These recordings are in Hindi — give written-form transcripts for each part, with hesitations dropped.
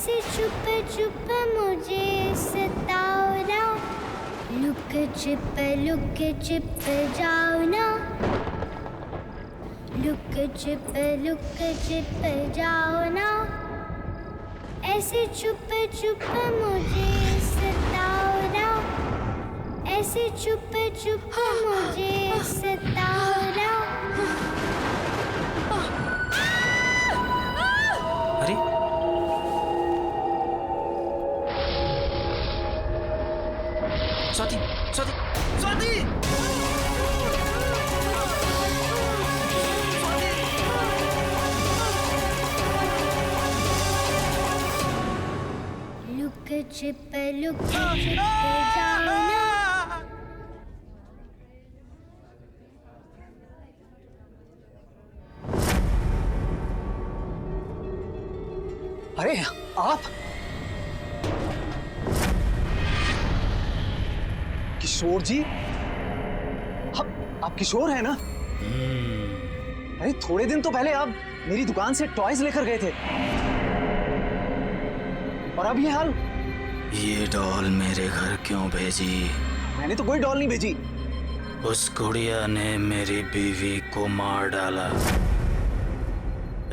ऐसे चुप चुप मुझे सताओ ना, लुक छिप जाओ ना, लुक छिप जाओ ना, ऐसे चुप चुप मुझे सताओ ना, ऐसे चुप चुप मुझे सताओ ना। अरे स्वाति, स्वाति, स्वाति! लुक छिप जाओ ना। अरे आप किशोर जी, आप किशोर हैं ना? अरे थोड़े दिन तो पहले आप मेरी दुकान से टॉयज लेकर गए थे और अब ये हाल। ये डॉल मेरे घर क्यों भेजी? मैंने तो कोई डॉल नहीं भेजी। उस गुड़िया ने मेरी बीवी को मार डाला।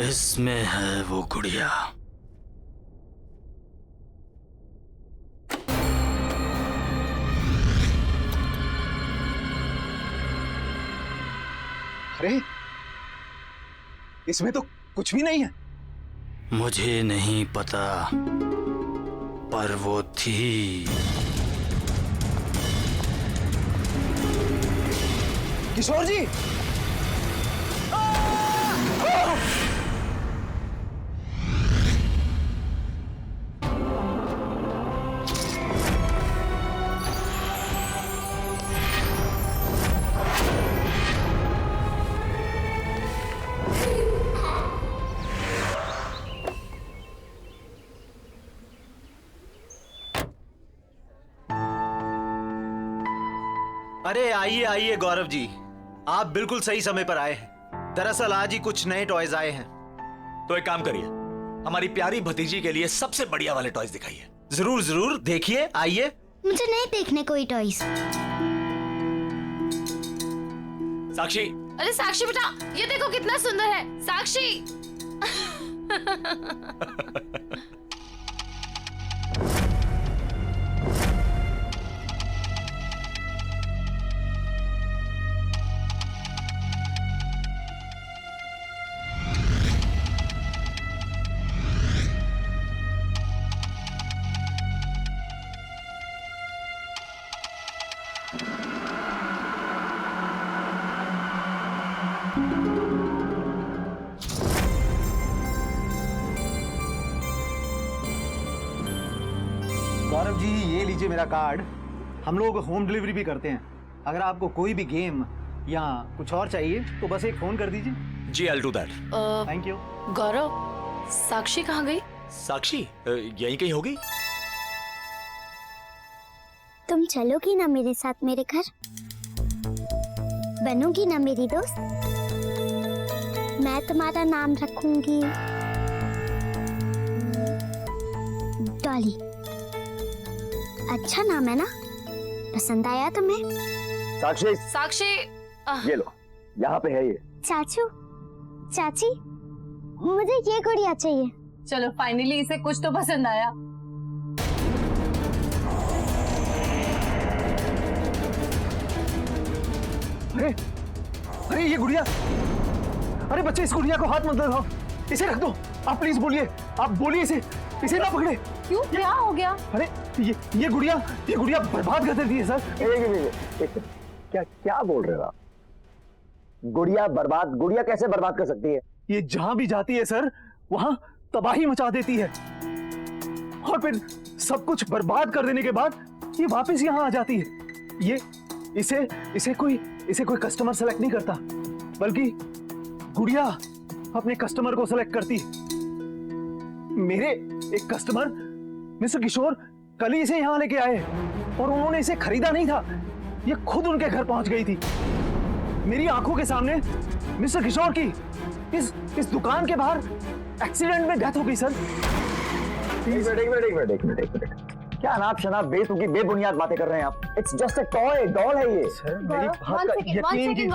इसमें है वो गुड़िया। अरे इसमें तो कुछ भी नहीं है। मुझे नहीं पता, पर वो थी। किशोर जी! अरे आइए आइए गौरव जी, आप बिल्कुल सही समय पर आए हैं। दरअसल आज ही कुछ नए टॉयज आए हैं। तो एक काम करिए, हमारी प्यारी भतीजी के लिए सबसे बढ़िया वाले टॉयज दिखाइए। जरूर जरूर, देखिए, आइए। मुझे नहीं देखने कोई टॉयज। साक्षी! अरे साक्षी बेटा, ये देखो कितना सुंदर है। साक्षी! गौरव जी, ये लीजिए मेरा कार्ड। हम लोग होम डिलीवरी भी करते हैं। अगर आपको कोई भी गेम या कुछ और चाहिए तो बस एक फोन कर दीजिए। जी, I'll do that। Thank you. Gaurav, Sakshi कहाँ गई? साक्षी यहीं कहीं होगी। तुम चलोगी ना मेरे साथ मेरे घर? बनोगी ना मेरी दोस्त? मैं तुम्हारा नाम रखूंगी डॉली। अच्छा नाम है ना? पसंद आया तुम्हें? साक्षी, साक्षी! ये लो, यहाँ पे है ये। चाचू, चाची, मुझे ये गुड़िया चाहिए। चलो, फाइनली इसे कुछ तो पसंद आया। अरे अरे ये गुड़िया! अरे बच्चे, इस गुड़िया को हाथ मत लगाओ, इसे रख दो। आप प्लीज बोलिए, आप बोलिए इसे ना पकड़े। क्यों, क्या हो गया? अरे ये गुड़िया बर्बाद कर देती है सर। क्या क्या बोल रहे हो आप? गुड़िया कैसे बर्बाद कर सकती है? ये जहां भी जाती है सर, वहां तबाही मचा देती है और फिर सब कुछ बर्बाद कर देने के बाद ये वापस यहाँ आ जाती है। ये इसे कोई कस्टमर सेलेक्ट नहीं करता, बल्कि गुड़िया अपने कस्टमर को सेलेक्ट करती है। मेरे एक कस्टमर मिस्टर किशोर कल ही इसे यहाँ लेके आए और उन्होंने इसे खरीदा नहीं था, ये खुद उनके घर पहुंच गई थी। मेरी आंखों के सामने मिस्टर किशोर की इस दुकान के बाहर एक्सीडेंट में डेथ हो गई सर। एक मिनट। क्या अनाप शनाप बेतुकी बेबुनियाद बातें कर रहे हैं आप? It's just a toy, doll है ये। सर मेरी बात का यकीन कीजिए।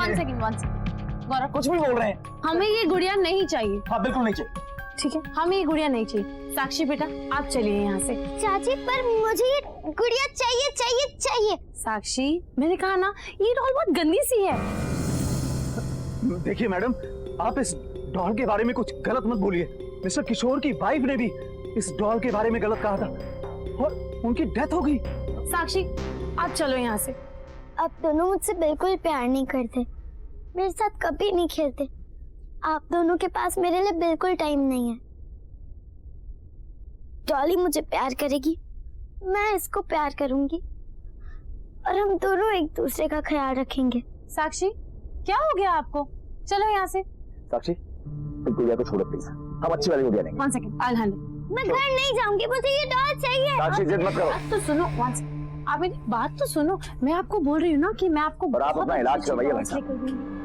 गौरव, कुछ भी बोल रहे हैं। हमें ये गुड़िया नहीं चाहिए। हाँ बिल्कुल नहीं चाहिए। ठीक है, हमें ये गुड़िया नहीं चाहिए। साक्षी बेटा, आप चलिए यहाँ से। चाची पर मुझे ये गुड़िया चाहिए चाहिए चाहिए। साक्षी, मैंने कहा ना, ये डॉल बहुत गंदी सी है। देखिए मैडम, आप इस डॉल के बारे में कुछ गलत मत बोलिए। मिस्टर किशोर की वाइफ ने भी इस डॉल के बारे में गलत कहा था और उनकी डेथ हो गई। साक्षी, आप चलो यहाँ से। आप दोनों मुझसे बिल्कुल प्यार नहीं करते, मेरे साथ कभी नहीं खेलते। आप दोनों के पास मेरे लिए बिल्कुल टाइम नहीं है। डॉली मुझे प्यार करेगी, मैं इसको प्यार करूंगी और हम दोनों एक दूसरे का ख्याल रखेंगे। साक्षी, क्या हो गया आपको? चलो यहाँ से। साक्षी, इस गुड़िया को छोड़ो प्लीज। हम अच्छी वाली गुड़िया लेंगे। 1 सेकंड, I'll handle। मैं घर नहीं जाऊंगी, मुझे ये डॉल चाहिए। साक्षी जिद मत करो। बात तो सुनो, 1 सेकंड। आप मेरी बात तो सुनो। मैं आपको बोल रही हूँ ना कि मैं आपको और आप बहुत अपना इलाज अच्छी करवाइए डॉल भाई साहब। लेकर दूंगी।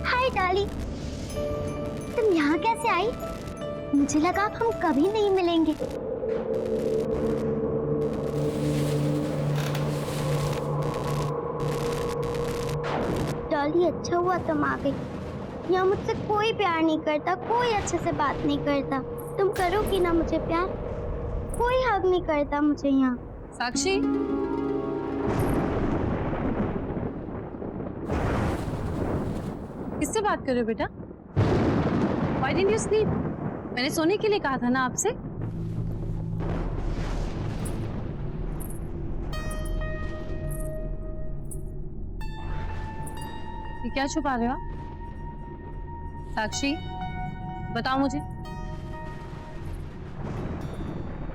हाय डॉली, तुम यहाँ कैसे आई? मुझे लगा अब हम कभी नहीं मिलेंगे। डॉली, अच्छा हुआ तुम आ गई। यहाँ मुझसे कोई प्यार नहीं करता, कोई अच्छे से बात नहीं करता। तुम करोगी ना मुझे प्यार? कोई हक नहीं करता मुझे यहाँ। साक्षी, किससे बात कर रहे हो बेटा? Why didn't you sleep? मैंने सोने के लिए कहा था ना आपसे। ये क्या छुपा रहे हो आप? साक्षी, बताओ मुझे।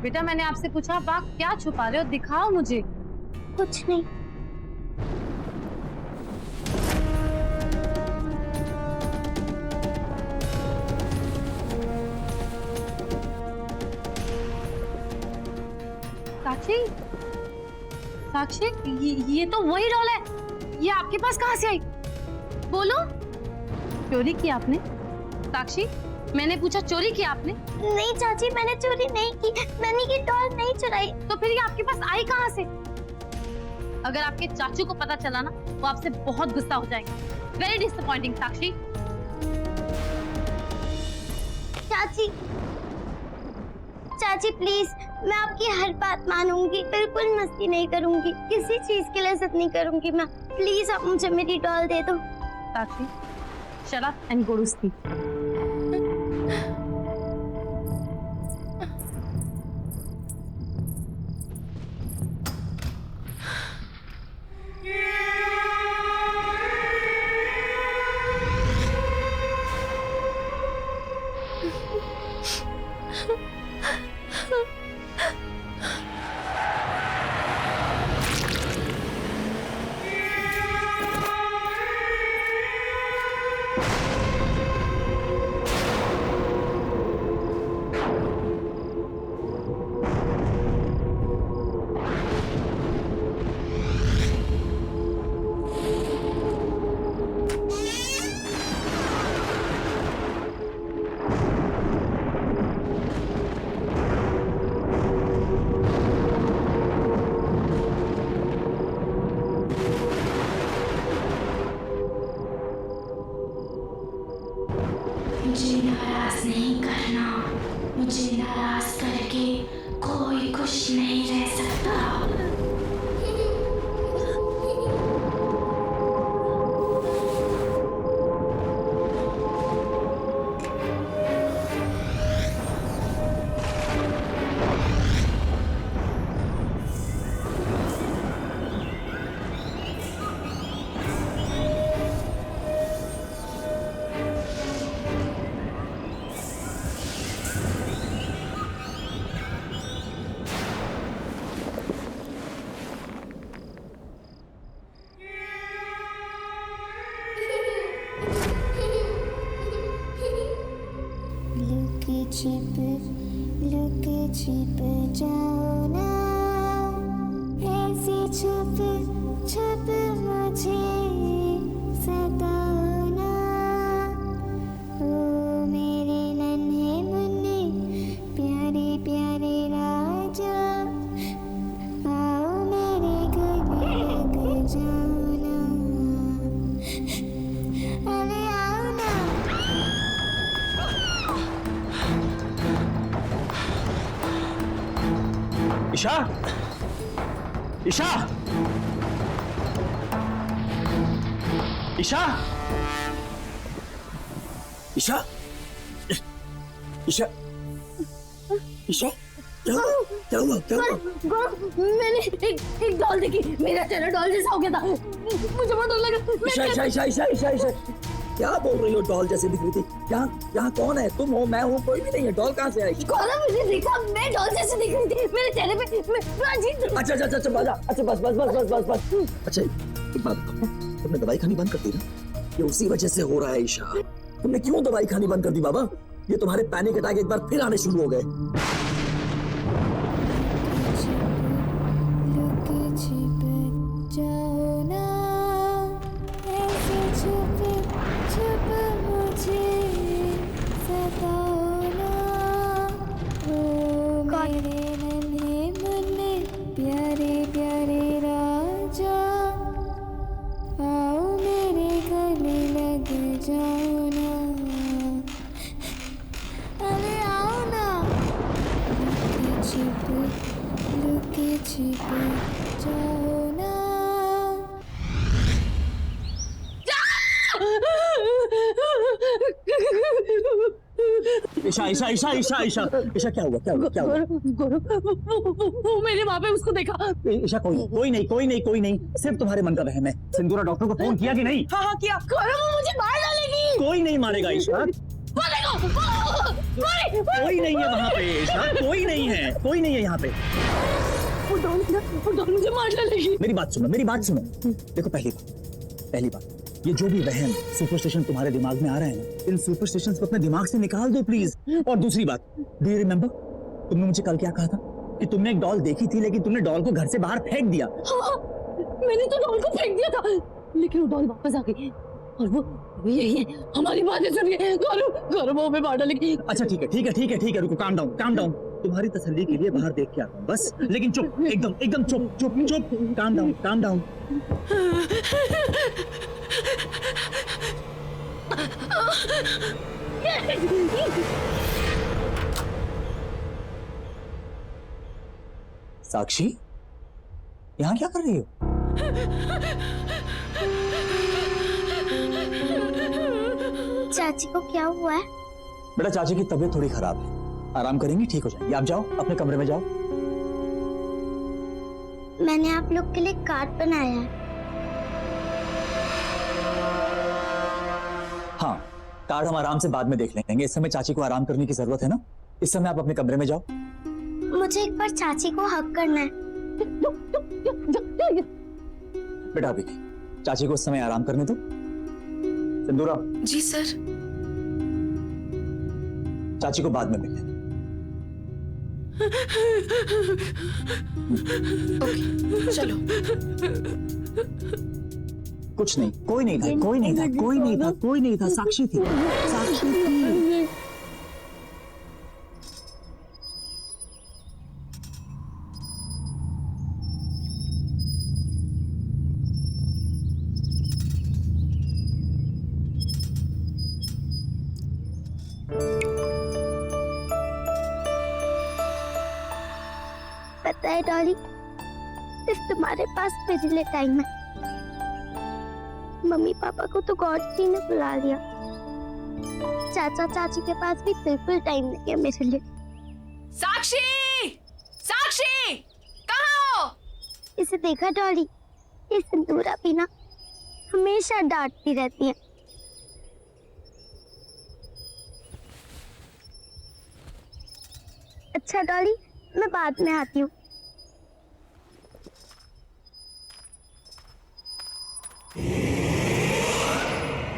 बेटा, मैंने आपसे पूछा, आप क्या छुपा रहे हो? दिखाओ मुझे। कुछ नहीं। साक्षी, साक्षी, ये तो वही डॉल है। ये आपके पास कहाँ से आई? बोलो। चोरी की आपने? साक्षी, मैंने पूछा, चोरी की आपने? नहीं चाची, मैंने चोरी नहीं की। मैंने ये डॉल नहीं चुराई। तो फिर ये आपके पास आई कहाँ से? अगर आपके चाचू को पता चला ना, वो आपसे बहुत गुस्सा हो जाएंगे। वेरी डिसअपॉइंटिंग साक्षी। चाची, चाची प्लीज, मैं आपकी हर बात मानूंगी, बिल्कुल मस्ती नहीं करूंगी, किसी चीज के लिए जिद नहीं करूंगी मैं। प्लीज आप मुझे मेरी डॉल दे दो। साक्षी, shut up and go to sleep. मुझे नाराज करके कोई खुश नहीं रह सकता। लुक छिप जाओ ना, ऐसे छुप छुप मुझे सताओ ना। ओ मेरे नन्हे मुन्ने प्यारे प्यारे राजा, आओ मेरे गले लग जाओ ना, अरे आओ ना। ईशा, ईशा, ईशा, ईशा, ईशा, ईशा, क्या हुआ? मैंने एक डॉल देखी, मेरा चेहरा डॉल जैसा हो गया था, मुझे बहुत डर लगा। ईशा, ईशा, ईशा, ईशा, ईशा, ईशा, क्या बोल रही हो? डॉल जैसे दिख रही थी। यहाँ कौन है? तुम हो, मैं हूँ, कोई भी नहीं है। डॉल कहाँ से आई? गौरव, मुझे देखा, मैं डॉल जैसे दिख रही थी, मेरे चेहरे पे मैं अजीब। अच्छा अच्छा अच्छा बस। अच्छा एक बात बताओ, तुमने दवाई खानी बंद कर दी ना? ये उसी वजह से हो रहा है ईशा। तुमने क्यों दवाई खानी बंद कर दी बाबा? ये तुम्हारे पैनिक अटैक एक बार फिर आने शुरू हो गए। लुक छिप जाओ ना, ऐसे छुप छुप मुझे सताओ ना। ओ मेरे नन्हे मुन्ने प्यारे प्यारे राजा, आओ मेरे गले लग जाओ ना, अरे आओ ना। लुक छिप जाओ ना। ईशा ईशा ईशा ईशा ईशा ईशा क्या हुआ? वो मैंने वहाँ पे उसको देखा। ईशा कोई नहीं, सिर्फ तुम्हारे मन का वहम है। सिंदूरा डॉक्टर को फोन किया कि नहीं? हाँ किया। गौरव, वो मुझे मार डालेगी। कोई नहीं मारेगा ईशा। कोई नहीं है वहाँ पे ईशा, कोई नहीं है यहाँ पे। वो डॉल मुझे मार डालेगी। मेरी बात सुनो। देखो पहली बात, ये जो भी वहम सुपरस्टिशन तुम्हारे दिमाग में आ रहा है ना, इन सुपरस्टिशंस को अपने दिमाग से निकाल दो प्लीज। और दूसरी बात, डू यू रिमेम्बर तुमने मुझे कल क्या कहा था कि तुमने एक डॉल देखी थी, लेकिन तुमने डॉल को घर से बाहर फेंक दिया। हाँ, मैंने तो डॉल को फेंक दिया था, लेकिन वो डॉल वापस आ गई और वो यही है। हमारी बातें सुनिए। गौरव वो हमें मार डालेगी। अच्छा ठीक है, रुको, काम डाउन। तुम्हारी तसल्ली के लिए बाहर देख के आता हूँ बस, लेकिन चुप, एकदम चुप, काम डाउन। साक्षी, यहाँ क्या कर रही हो? चाची को क्या हुआ है? बेटा, चाची की तबीयत थोड़ी खराब है, आराम करेंगी, ठीक हो जाएंगी। आप जाओ अपने कमरे में जाओ। मैंने आप लोग के लिए कार्ड बनाया है। हाँ, कार्ड हम आराम से बाद में देख लेंगे, इस समय चाची को आराम करने की जरूरत है ना। इस समय आप अपने कमरे में जाओ। मुझे एक बार चाची को हक करना है। बेटा अभी चाची को उस समय आराम करने दो। सिंदूरा। जी सर। चाची को बाद में मिल लेना। ओके, चलो। कुछ नहीं, कोई नहीं था, साक्षी थी। है डॉली, सिर्फ तुम्हारे पास मेरे लिए टाइम है। मम्मी पापा को तो गॉड जी ने बुला लिया, चाचा चाची के पास भी बिल्कुल टाइम नहीं है मेरे लिए। साक्षी, साक्षी, कहाँ हो? इसे देखा डॉली, ये सिंदूरा भी ना हमेशा डांटती रहती है। अच्छा डॉली, मैं बाद में आती हूँ।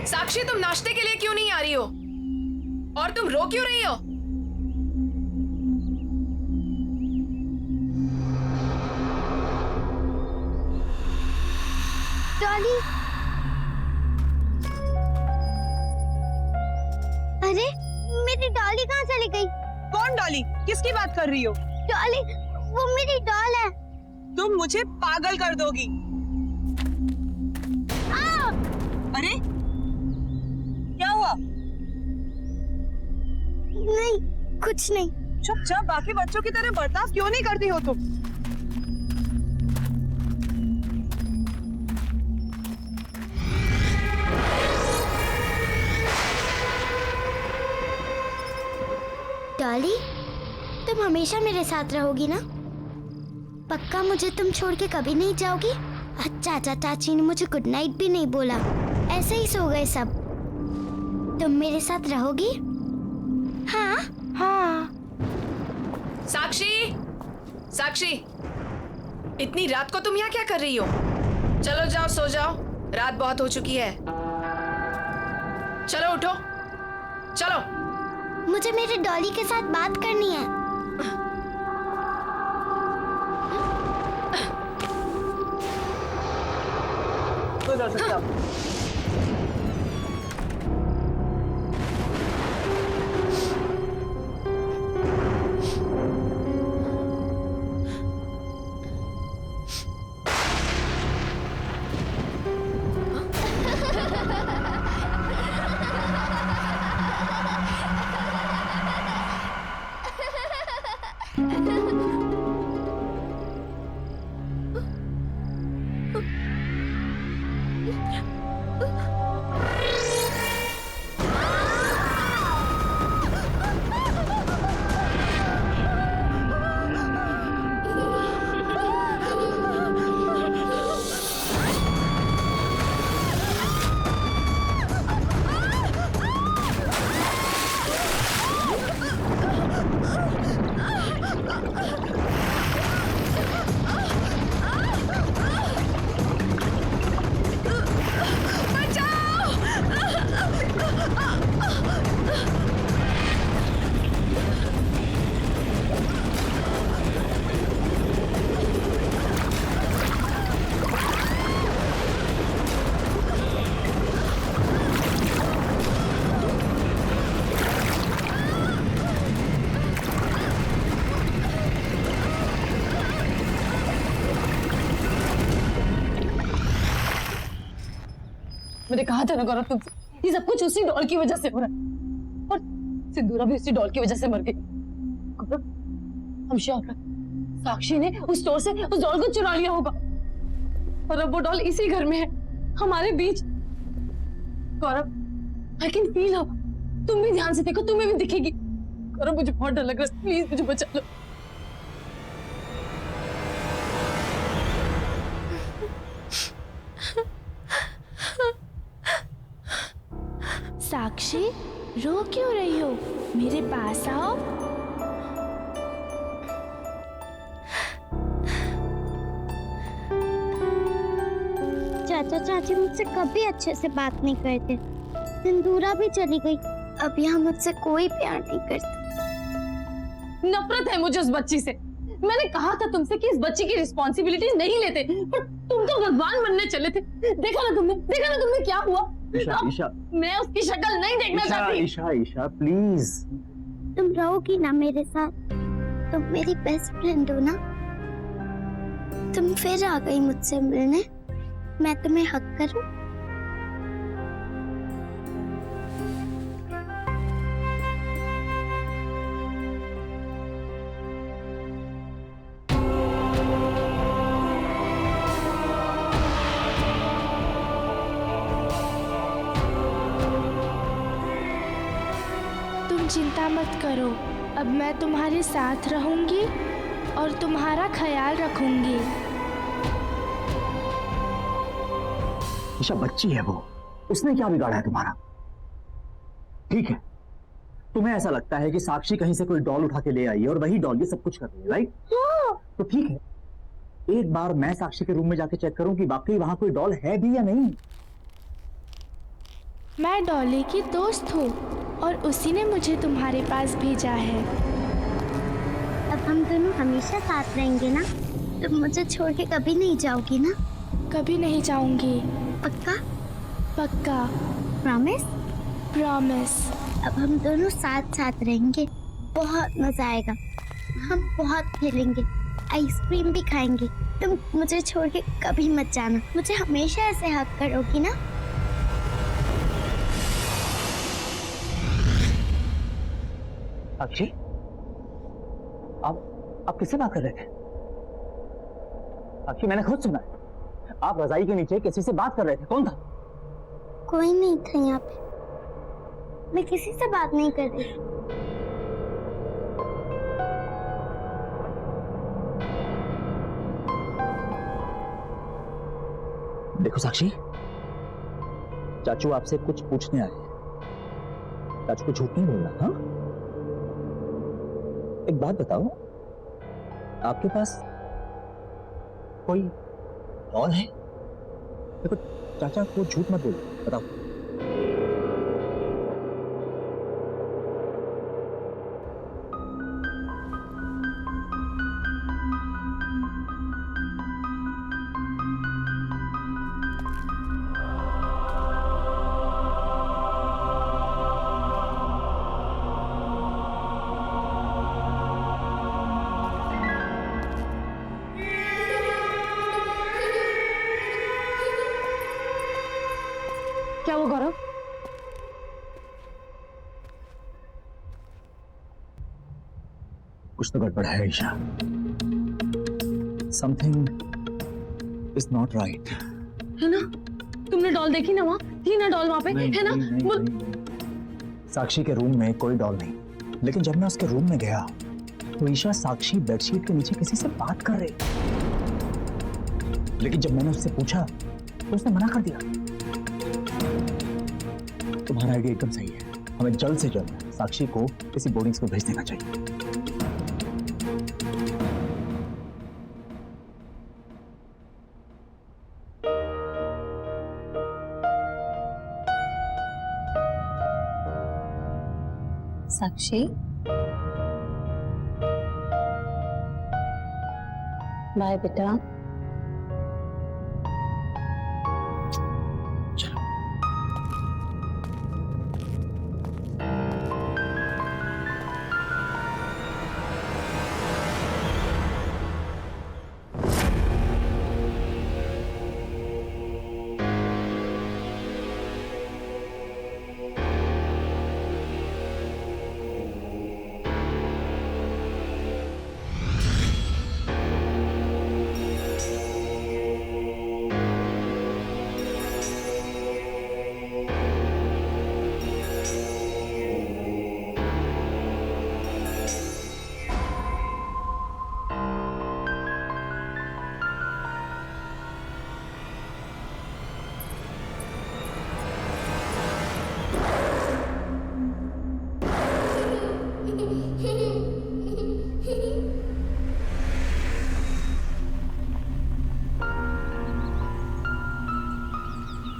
साक्षी, तुम नाश्ते के लिए क्यों नहीं आ रही हो? और तुम रो क्यों रही हो? डॉली, अरे मेरी डॉली कहाँ चली गई? कौन डॉली? किसकी बात कर रही हो? डॉली, वो मेरी डॉल है। तुम मुझे पागल कर दोगी। अरे क्या हुआ? नहीं, कुछ नहीं। चुपचाप बाकी बच्चों की तरह बर्ताव क्यों नहीं करती हो तुम? डॉली, तुम हमेशा मेरे साथ रहोगी ना? पक्का मुझे तुम छोड़ के कभी नहीं जाओगी? चाचा चाची ने मुझे गुड नाइट भी नहीं बोला, ऐसे ही सो गए सब। तुम मेरे साथ रहोगी? हाँ हाँ। साक्षी, साक्षी, इतनी रात को तुम यहाँ क्या कर रही हो? चलो जाओ, सो जाओ, रात बहुत हो चुकी है। चलो उठो, चलो। मुझे मेरे डॉली के साथ बात करनी है। तो जा सकते आप। मैंने कहा था ना गौरव तुमसे, ये सब कुछ उसी डॉल की वजह से हो रहा है, और सिंदूरा भी उसी डॉल की वजह से मर गई। गौरव, हम श्योर हैं, साक्षी ने उस स्टोर से उस डॉल को चुरा लिया होगा, और अब वो डॉल इसी घर में है, हमारे बीच। गौरव, आई कैन फील हर। तुम भी ध्यान से देखो, तुम्हें भी दिखेगी। गौरव, मुझे बहुत डर लग रहा है, प्लीज मुझे बचा लो। साक्षी, रो क्यों रही हो? मेरे पास आओ। चाचा चाची मुझसे कभी अच्छे से बात नहीं करते। सिंदूरा भी चली गई, अब यहाँ मुझसे कोई प्यार नहीं करता। नफरत है मुझे उस बच्ची से। मैंने कहा था तुमसे कि इस बच्ची की रिस्पॉन्सिबिलिटीज नहीं लेते, पर तुम तो भगवान बनने चले थे। देखा ना तुमने क्या हुआ? ईशा, ईशा, मैं उसकी शक्ल नहीं देखना चाहती। ईशा, ईशा, प्लीज। तुम रहोगी ना मेरे साथ? तुम मेरी बेस्ट फ्रेंड हो ना? तुम फिर आ गई मुझसे मिलने, मैं तुम्हें हक करूं? चिंता मत करो, अब मैं तुम्हारे साथ रहूंगी और तुम्हारा ख्याल रखूंगी। ईशा बच्ची है वो, उसने क्या बिगाड़ा है तुम्हारा? ठीक है, तुम्हें ऐसा लगता है कि साक्षी कहीं से कोई डॉल उठा के ले आई है और वही डॉल ये सब कुछ कर रही है, राइट? तो ठीक है, एक बार मैं साक्षी के रूम में जाके चेक करूं कि वाकई वहां कोई डॉल है भी या नहीं। मैं डॉली की दोस्त हूँ और उसी ने मुझे तुम्हारे पास भेजा है। अब हम दोनों हमेशा साथ रहेंगे ना? तुम मुझे छोड़ के कभी नहीं जाओगी ना? कभी नहीं जाऊंगी। पक्का? पक्का। प्रॉमिस? प्रॉमिस। अब हम दोनों साथ साथ रहेंगे, बहुत मजा आएगा। हम बहुत खेलेंगे, आइसक्रीम भी खाएंगे। तुम मुझे छोड़ के कभी मत जाना, मुझे हमेशा ऐसे हक करोगी ना? साक्षी, आप किससे बात कर रहे थे? साक्षी, मैंने खुद सुना है, आप रजाई के नीचे किसी से बात कर रहे थे। कौन था? कोई नहीं था यहाँ पे, मैं किसी से बात नहीं कर रही। देखो साक्षी, चाचू आपसे कुछ पूछने आए हैं। चाचू को झूठ नहीं बोलना, हाँ? एक बात बताओ, आपके पास कोई डॉल है? देखो चाचा को झूठ मत बोलो, बताओ। क्या वो गौरव? कुछ तो गड़बड़ है Isha. Something is not right. है ना? तुमने डॉल देखी ना? वहाँ थी ना डॉल, वहाँ पे है ना? साक्षी के रूम में कोई डॉल नहीं, लेकिन जब मैं उसके रूम में गया तो ईशा साक्षी बेडशीट के नीचे किसी से बात कर रही, लेकिन जब मैंने उससे पूछा तो उसने मना कर दिया। तुम्हारा आइडिया एकदम सही है, हमें जल्द से जल्द साक्षी को किसी बोर्डिंग स्कूल भेज देना चाहिए। साक्षी, बाय बेटा।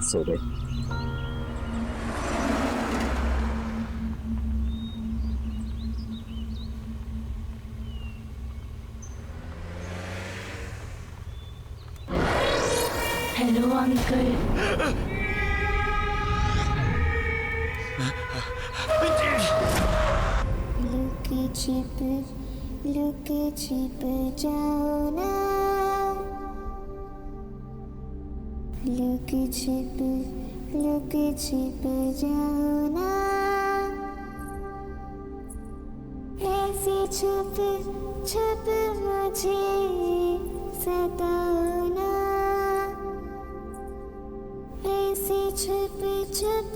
सो गए। Hello uncle. लुके छिप जाओ ना, लुके छिप जाओ ना, ऐसे छुप छुप मुझे सताओ ना, ऐसे छुप छुप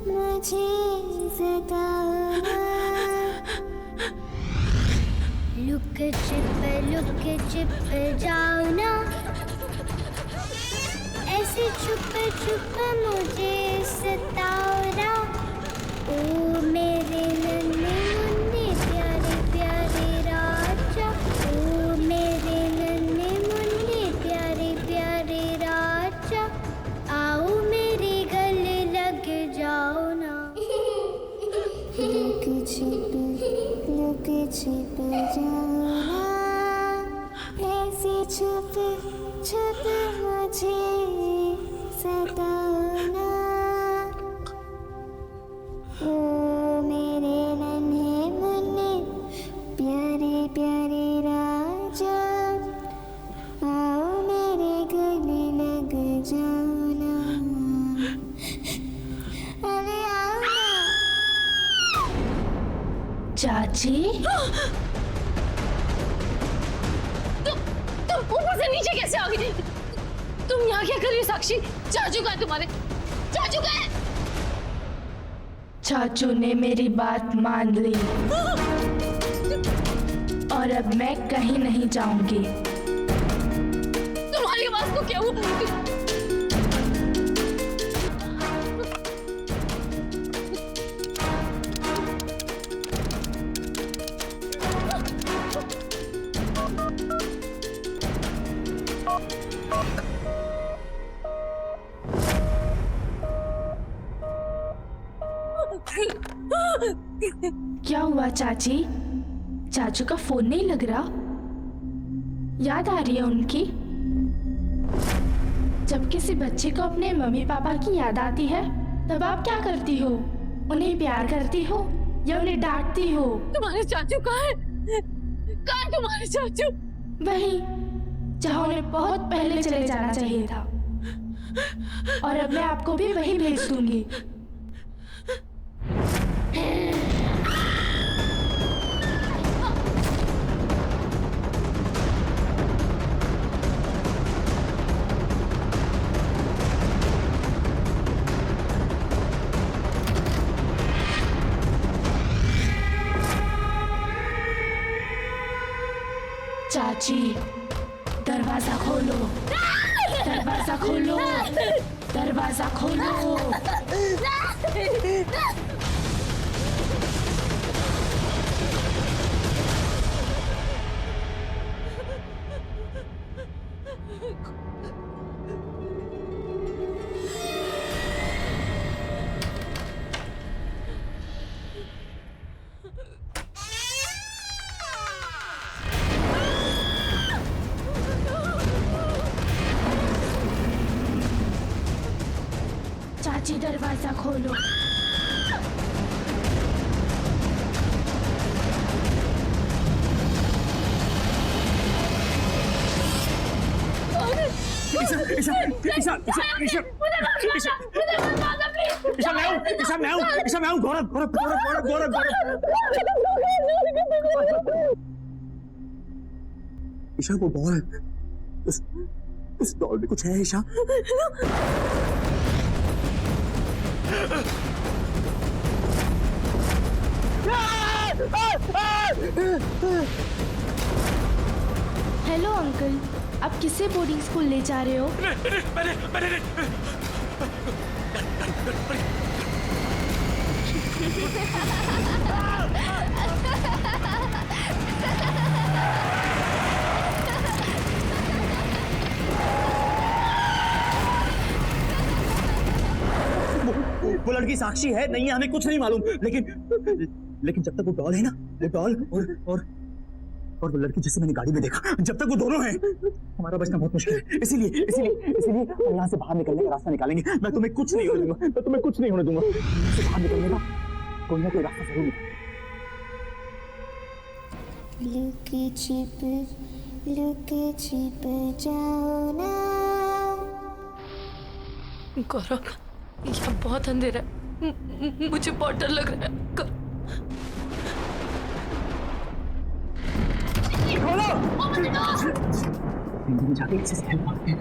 मुझे सताना। लुक छिप जाओ ना, ऐसे छुप मुझे सताओ ना। ओ मेरे नन्हे मुन्ने प्यारे प्यारे राजा, ओ मेरे नन्हे मुन्ने प्यारे प्यारे राजा, आओ मेरे गले लग जाओ ना। लुक छिप जाओ ना, ऐसे छुप मुझे सताओ ना। ओ मेरे नन्हे मुन्ने प्यारे प्यारे राजा, आओ मेरे गले लग जाओ ना। अरे आओ ना। चाची तुम ऊपर से नीचे कैसे आ गई? तुम यहाँ क्या कर रही हो साक्षी? चाचू का है तुम्हारे? चाचू का है? चाचू ने मेरी बात मान ली और अब मैं कहीं नहीं जाऊंगी। तुम्हारी आवाज को क्या हुआ? क्या हुआ चाची? चाचू का फोन नहीं लग रहा? याद आ रही है उनकी? जब किसी बच्चे को अपने मम्मी पापा की याद आती है तब आप क्या करती हो? उन्हें प्यार करती हो या उन्हें डांटती हो? तुम्हारे चाचू कहाँ है? कहाँ है तुम्हारे चाचू? वहीं जहाँ उन्हें बहुत पहले चले जाना चाहिए था। और अब मैं आपको भी वहीं भेज दूंगी। चाची दरवाजा खोलो, दरवाजा खोलो, दरवाजा खोलो। चाची दरवाजा खोलो। ईशा वो डॉल, उस डॉल में कुछ है ईशा। हेलो अंकल, आप किसे बोर्डिंग स्कूल ले जा रहे हो? मैंने वो लड़की साक्षी है नहीं है हमें कुछ नहीं मालूम, लेकिन जब तक वो डॉल है ना, वो डॉल और वो लड़की जिसे मैंने गाड़ी में देखा, जब तक वो दोनों हैं हमारा बचना बहुत मुश्किल है। इसीलिए हम यहाँ से बाहर निकलने का रास्ता निकालेंगे। मैं तुम्हें कुछ नहीं होने दूंगा, मैं तुम्हें कुछ नहीं होने दूंगा। यहाँ से बाहर निकलने का कोई ना कोई रास्ता जरूर निकालेंगे। लुक छिप जाओ ना। गौरव, यहाँ बहुत अंधेरा है, मुझे बहुत डर लग रहा है। जाके किसी से हेल्प मांगते हैं।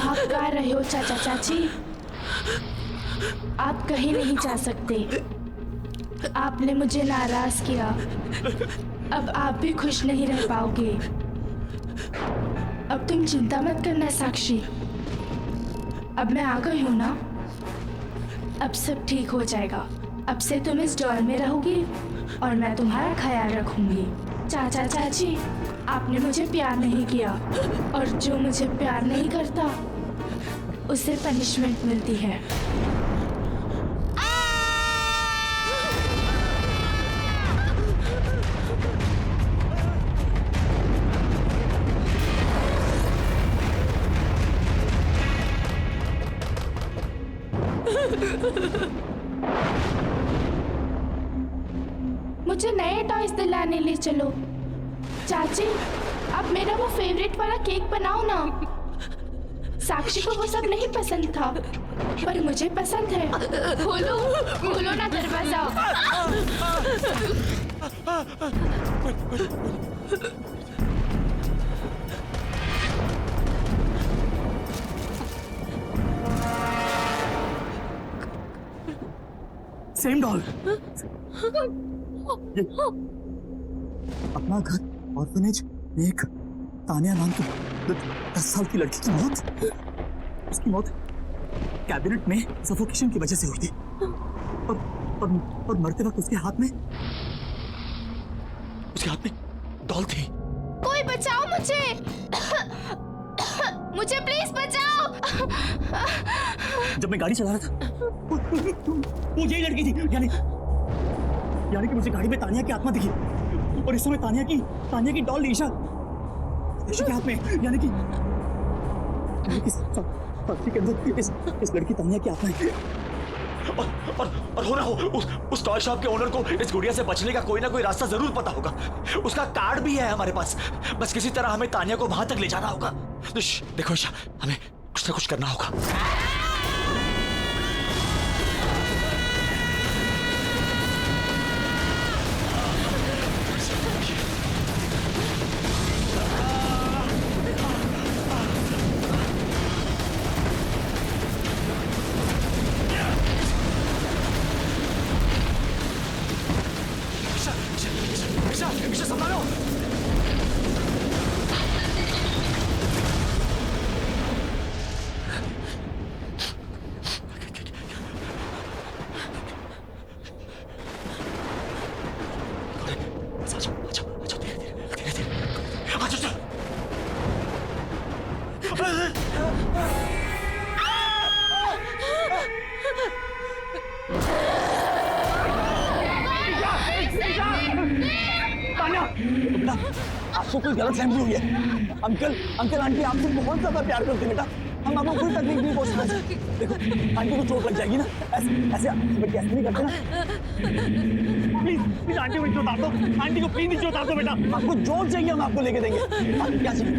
आप गा रहे हो चाचा चाची, आप कहीं नहीं जा सकते। आपने मुझे नाराज किया, अब आप भी खुश नहीं रह पाओगे। अब तुम चिंता मत करना साक्षी, अब मैं आ गई हूँ ना, अब सब ठीक हो जाएगा। अब से तुम इस डॉल में रहोगी और मैं तुम्हारा ख्याल रखूंगी। चाचा चाची, आपने मुझे प्यार नहीं किया और जो मुझे प्यार नहीं करता उसे पनिशमेंट मिलती है। मुझे नए टॉयज दिलाने ले चलो। चाची, अब मेरा वो फेवरेट वाला केक बनाओ ना। साक्षी को वो सब नहीं पसंद था, पर मुझे पसंद है। खोलो खोलो ना दरवाजा। Same doll. अपना घर ऑर्फनेज में एक तानिया नाम की 10 साल की लड़की की मौत, उसकी मौत कैबिनेट में सफोकेशन की वजह से हुई थी और मरते वक्त उसके हाथ में डॉल थी। कोई बचाओ मुझे। मुझे प्लीज बचाओ। जब मैं गाड़ी चला रहा था वो यही लड़की थी, यानी कि मुझे गाड़ी में तानिया की आत्मा दिखी और इस समय तानिया की डॉल ईशा के हाथ में, यानी कि साक्षी के अंदर इस लड़की तानिया की आत्मा है। और हो ना हो उस टॉय शॉप के ओनर को इस गुड़िया से बचने का कोई ना कोई रास्ता जरूर पता होगा। उसका कार्ड भी है हमारे पास, बस किसी तरह हमें तानिया को वहां तक ले जाना होगा। देखो ईशा, हमें कुछ ना कुछ करना होगा। आपको कोई गलतफहमी हुई है। अंकल आंटी आपसे बहुत ज्यादा प्यार करते हैं बेटा, हम आपको कोई तकलीफ नहीं पहुंचा सकते। देखो आंटी को चोट लग जाएगी ना, ऐसे नहीं करते ना। प्लीज आंटी को नीचे उतार दो, आंटी को प्लीज नीचे उतार दो बेटा। आपको जो चाहिए हम आपको लेके देंगे। आपको क्या चाहिए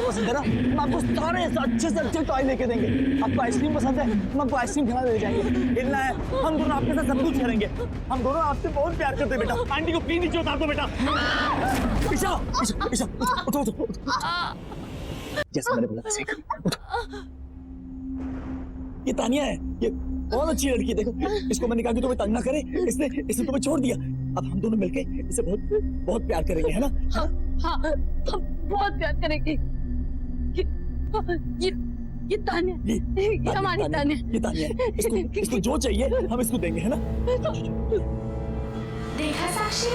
पसंद है ना, हम आपको सारे अच्छे से अच्छे टॉय लेके देंगे। आपको आइसक्रीम पसंद है, हम आपको आइसक्रीम खिला ले जाएंगे। हिलना है, हम दोनों आपके साथ सब कुछ करेंगे। हम दोनों आपसे बहुत प्यार करते हैं बेटा। आंटी को प्लीज नीचे उतार दो बेटा। ईशा उठो। जैसे मैंने बोला सीख, ये तानिया है, ये बहुत अच्छी लड़की है। देखो इसको मैंने कहा कि तुम्हें तंग ना करे, इसने तुम्हें छोड़ दिया। अब हम दोनों मिलके इसे बहुत प्यार करेंगे, है ना? हाँ, हम बहुत प्यार करेंगे। ये तानिया, ये हमारी तानिया, ये तानिया है। इसको जो चाहिए हम इसको देंगे, है ना? देखा साक्षी,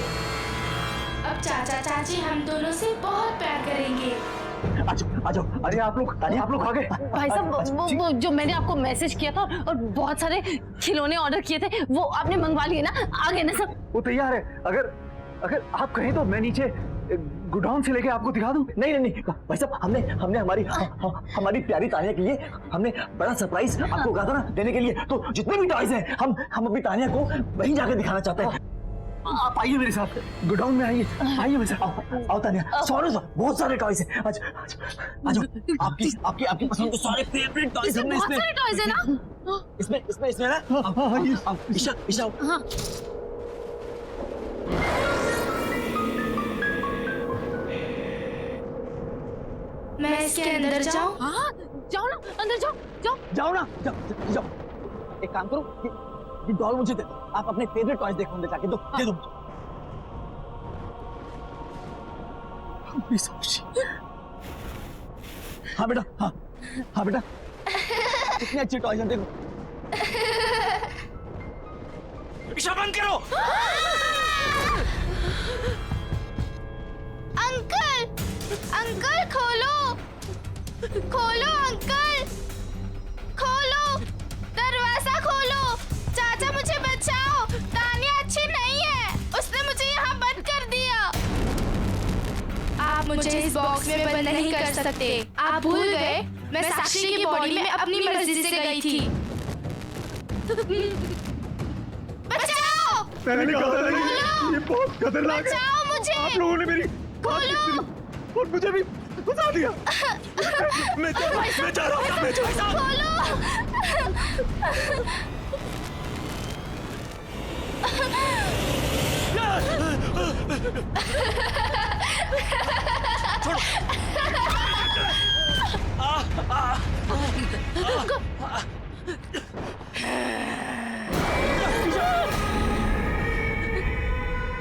अब चाचा चाची हम दोनों से बहुत प्यार करेंगे। आ जाओ। अरे आप लोग आ गए। भाई साहब, वो जो मैंने आपको मैसेज किया था और बहुत सारे खिलौने ऑर्डर किए थे, वो आपने मंगवा लिए ना? आ गए ना सब? वो तैयार है। अगर आप कहें तो मैं नीचे गोडाउन से लेके आपको दिखा दूं? नहीं नहीं नहीं भाई साहब, हमने हमारी प्यारी तानिया के लिए हमने बड़ा सरप्राइज आपको कहा था ना देने के लिए। तो जितने भी टॉयज हैं हम अपनी तानिया को वहीं जाकर दिखाना चाहते हैं। आप आइए मेरे साथ, गोडाउन में आइए, आइए मेरे साथ। आओ तानिया, सॉरी सर, बहुत सारे टॉयज हैं। आज आपकी पसंद के सारे फेवरेट टॉयज हमने इसमें। बहुत सारे टॉयज है ना? इसमें ना। ईशा हाँ। मैं इसके अंदर जाऊं? हाँ, जाओ ना, अंदर जाओ, जाओ ना, जाओ। एक काम करो, ये डॉल मुझे दे दो। आप अपने फेवरेट टॉयज देखो, अंदर जाके दे दो मुझे। हाँ बेटा, हाँ बेटा, कितने अच्छे टॉयज हैं देखो। ईशा बंद करो। अंकल खोलो अंकल, खोलो दरवाजा, खोलो। चाचा मुझे बचाओ, तानिया अच्छी नहीं है, उसने मुझे यहाँ बंद कर दिया। आप मुझे इस बॉक्स में बंद नहीं कर सकते। आप भूल गए मैं साक्षी की बॉडी में अपनी मर्जी से गई थी। बचाओ, मैंने कहा था ना, ये बहुत खतरनाक है। बचाओ मुझे। आप लोगों ने मेरी खोलो और मुझे भी फंसा दिया। मैं जा रहा हूँ, खोलो।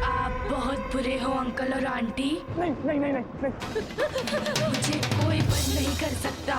आप बहुत बुरे हो अंकल और आंटी। नहीं। मुझे कोई बंद नहीं कर सकता।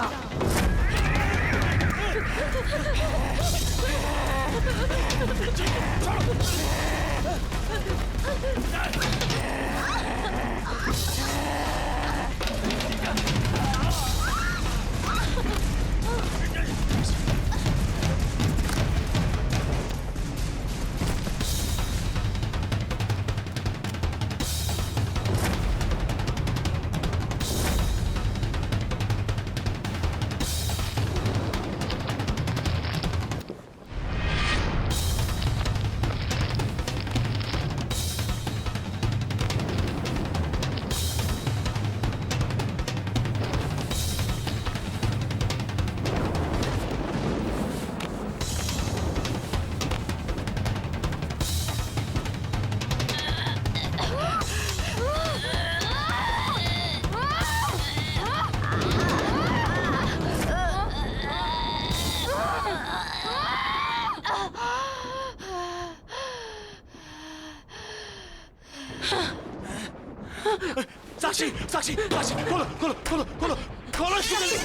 साक्षी, खोलो इसको जल्दी।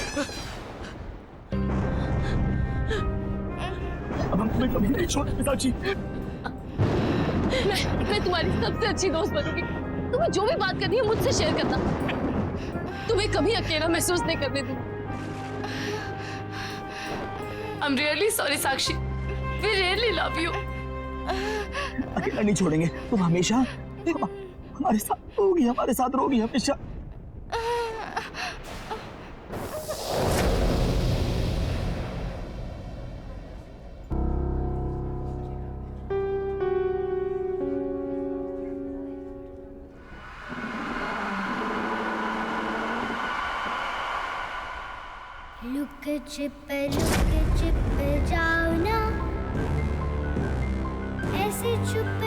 अब हम तुम्हें कभी नहीं छोड़ेंगे साक्षी। मैं तुम्हारी सबसे अच्छी दोस्त बनूंगी। तुम्हें जो भी बात करनी है मुझसे शेयर करना। तुम्हें कभी अकेला महसूस नहीं करने दूंगी। I'm really sorry Sakshi. We really love you। अकेला नहीं छोड़ेंगे, तुम हमेशा हमारे साथ रहोगी हमेशा। लुक छिप जाओ ना, ऐसे छुप